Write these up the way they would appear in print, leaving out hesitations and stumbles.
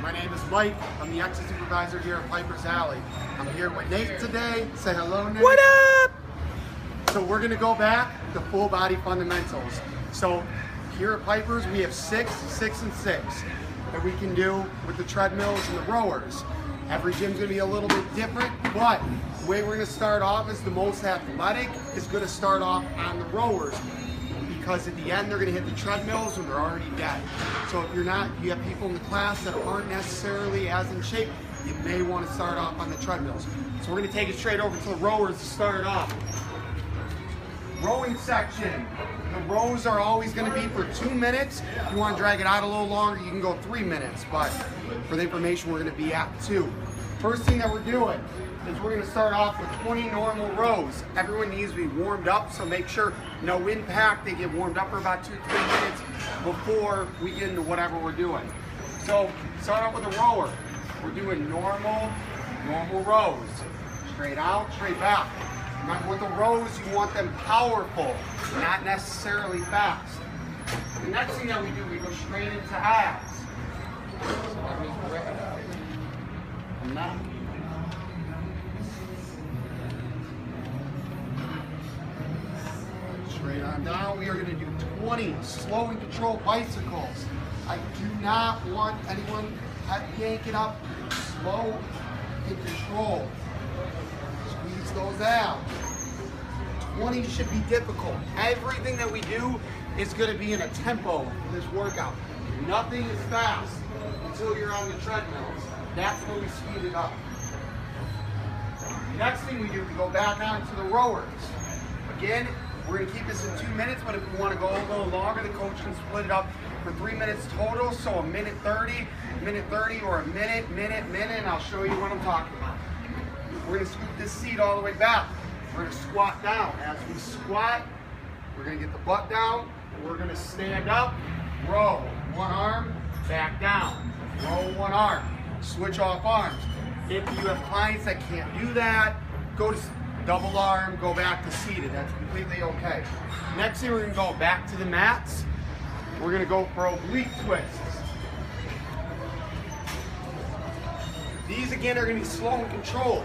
My name is Mike. I'm the XIT supervisor here at Piper's Alley. I'm here with Nate today. Say hello, Nate. What up? So we're going to go back to full body fundamentals. So here at Piper's, we have 6, 6, and 6 that we can do with the treadmills and the rowers. Every gym's going to be a little bit different, but the way we're going to start off is the most athletic is going to start off on the rowers, because at the end they're going to hit the treadmills when they're already dead. So if you're not, you have people in the class that aren't necessarily as in shape, you may want to start off on the treadmills. So we're going to take it straight over to the rowers to start off. Rowing section. The rows are always going to be for 2 minutes. If you want to drag it out a little longer, you can go 3 minutes, but for the information, we're going to be at 2. First thing that we're doing is we're going to start off with 20 normal rows. Everyone needs to be warmed up, so make sure no impact. They get warmed up for about 2-3 minutes before we get into whatever we're doing. So start off with a rower. We're doing normal rows. Straight out, straight back. Remember, with the rows, you want them powerful, not necessarily fast. The next thing that we do, we go straight into abs. Straight on down, we are going to do 20 slow and controlled bicycles. I do not want anyone yanking up. Slow and controlled. Squeeze those out. 20 should be difficult. Everything that we do is going to be in a tempo for this workout. Nothing is fast until you're on the treadmills. That's when we speed it up. Next thing we do, we go back onto the rowers. Again, we're going to keep this in 2 minutes, but if we want to go a little longer, the coach can split it up for 3 minutes total. So a minute 30, or a minute, and I'll show you what I'm talking about. We're going to scoop this seat all the way back. We're going to squat down. As we squat, we're going to get the butt down. We're going to stand up, row. One arm, back down. Row one arm. Switch off arms. If you have clients that can't do that, go to double arm, go back to seated. That's completely okay. Next thing, we're going to go back to the mats. We're going to go for oblique twists. These, again, are going to be slow and controlled.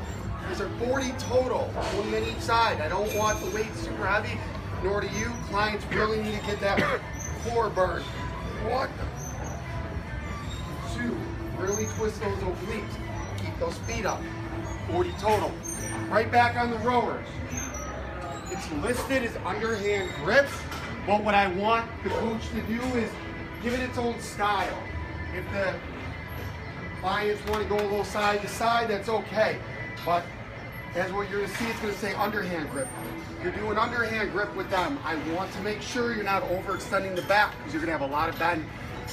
These are 40 total, 20 on each side. I don't want the weight super heavy, nor do you. Clients really need to get that core burn. 1, 2, really twist those obliques. Keep those feet up. 40 total. Right back on the rowers. It's listed as underhand grip, but what I want the coach to do is give it its own style. If the clients want to go a little side to side, that's okay. But as what you're going to see, it's going to say underhand grip. You're doing underhand grip with them. I want to make sure you're not overextending the back, because you're going to have a lot of bend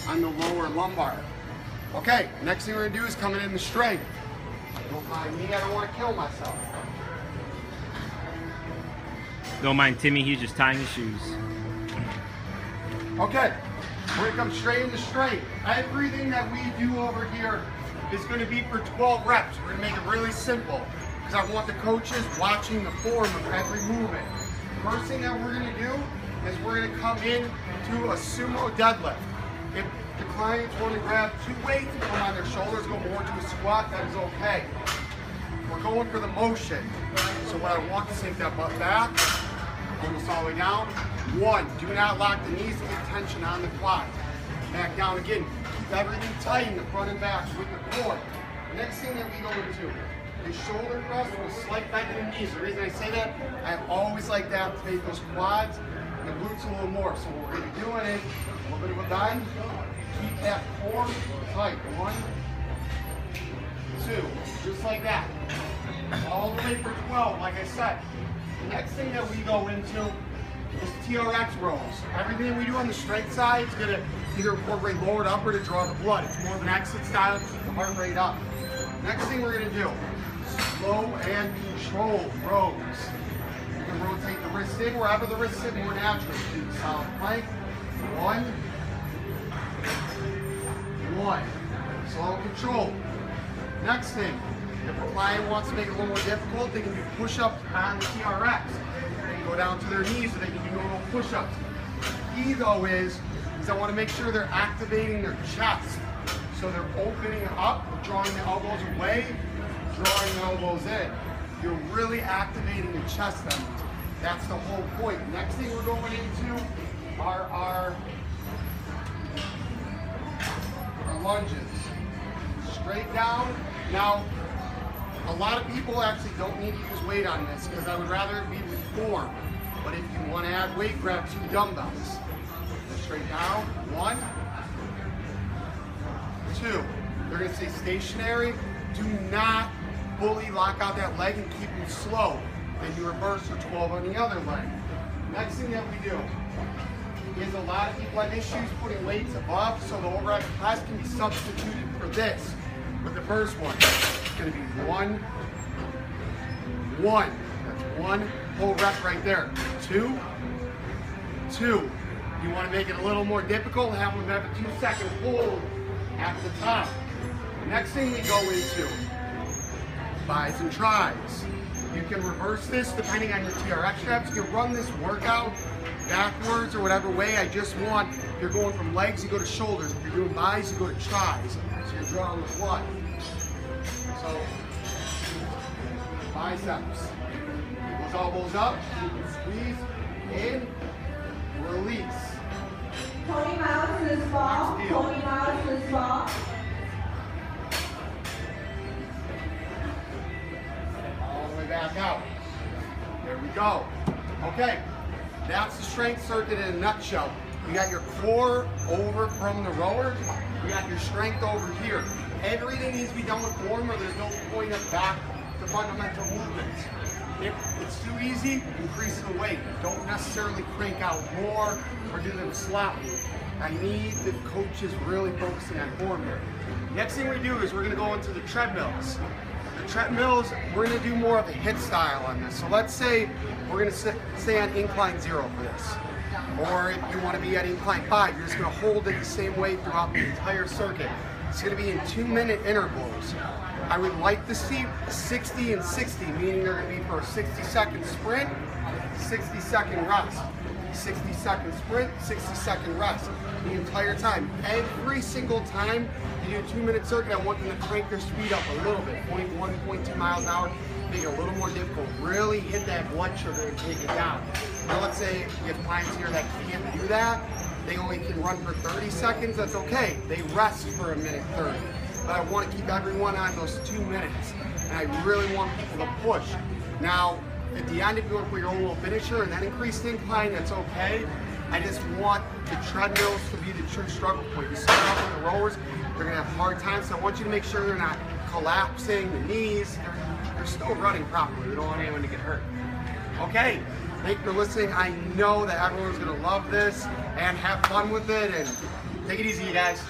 on the lower lumbar. Okay, next thing we're going to do is coming in the strength. Don't mind me, I don't want to kill myself. Don't mind Timmy, he's just tying his shoes. Okay, we're going to come straight into strength. Everything that we do over here is going to be for 12 reps. We're going to make it really simple, because I want the coaches watching the form of every movement. First thing that we're going to do is we're going to come in to a sumo deadlift. If the clients want to grab 2 weights and come on their shoulders, go more to a squat, that is okay. We're going for the motion. So what I want to sink that butt back, almost all the way down. 1, do not lock the knees to get tension on the quads. Back down again. Keep everything tight in the front and back with the core. Next thing that we go into is shoulder thrust with a slight bend in the knees. The reason I say that, I always like to activate those quads and the glutes a little more. So what we're going to be doing is a little bit of a bend. Keep that core tight. 1, 2, just like that. All the way for 12, like I said. The next thing that we go into is TRX rows. Everything we do on the strength side is going to either incorporate lower to upper to draw the blood. It's more of an exit style to keep the heart rate up. Next thing we're going to do, slow and controlled rows. You can rotate the wrist in wherever the wrist sit more naturally. Do solid plank. 1, 1. Slow and controlled. Next thing, if a client wants to make it a little more difficult, they can do push-ups on the TRX. They can go down to their knees so they can do normal push-ups. The key though is I want to make sure they're activating their chest. So they're opening up, drawing the elbows away, drawing the elbows in. You're really activating the chest endings. That's the whole point. Next thing we're going into are our lunges. Straight down. Now, a lot of people actually don't need to use weight on this because I would rather it be with form. But if you want to add weight, grab 2 dumbbells. Straight down. 1, 2. They're going to stay stationary. Do not fully lock out that leg and keep them slow. Then you reverse for 12 on the other leg. Next thing that we do is a lot of people have issues putting weights above, so the overhead press can be substituted for this. With the first one, it's going to be 1, 1. That's 1 whole rep right there. 2, 2. You want to make it a little more difficult, have them have a 2-second hold at the top. Next thing we go into, bis and tris. You can reverse this depending on your TRX straps. You can run this workout backwards or whatever way. I just want, if you're going from legs, you go to shoulders. If you're doing bis, you go to tris. So you're drawing with what? So, biceps. Those elbows up, squeeze, in, release. Pony mouse this fall. Pony mouse this fall. All the way back out. There we go. Okay, that's the strength circuit in a nutshell. You got your core over from the rower. You got your strength over here. Everything needs to be done with form or there's no point of back to fundamental movements. If it's too easy, increase the weight. Don't necessarily crank out more or do them sloppy. I need the coaches really focusing on form here. Next thing we do is we're going to go into the treadmills. The treadmills, we're going to do more of a hit style on this. So let's say we're going to stay on incline 0 for this. Or if you want to be at incline 5, you're just going to hold it the same way throughout the entire circuit. It's going to be in 2-minute intervals. I would like to see 60 and 60, meaning they're going to be for a 60-second sprint, 60-second rest. 60-second sprint, 60-second rest the entire time. Every single time you do a 2-minute circuit, I want them to crank their speed up a little bit, 0.1, 0.2 miles an hour, make it a little more difficult. Really hit that blood sugar and take it down. Now let's say you have clients here that can't do that. They only can run for 30 seconds, that's okay. They rest for 1:30. But I want to keep everyone on those 2 minutes. And I really want people to push. Now, at the end, if you want to put your own little finisher and then increase the incline, that's okay. I just want the treadmills to be the true struggle point. You start off with the rowers, they're going to have hard times, so I want you to make sure they're not collapsing, the knees, they're still running properly. We don't want anyone to get hurt. Okay, thank you for listening. I know that everyone's going to love this and have fun with it, and take it easy, you guys.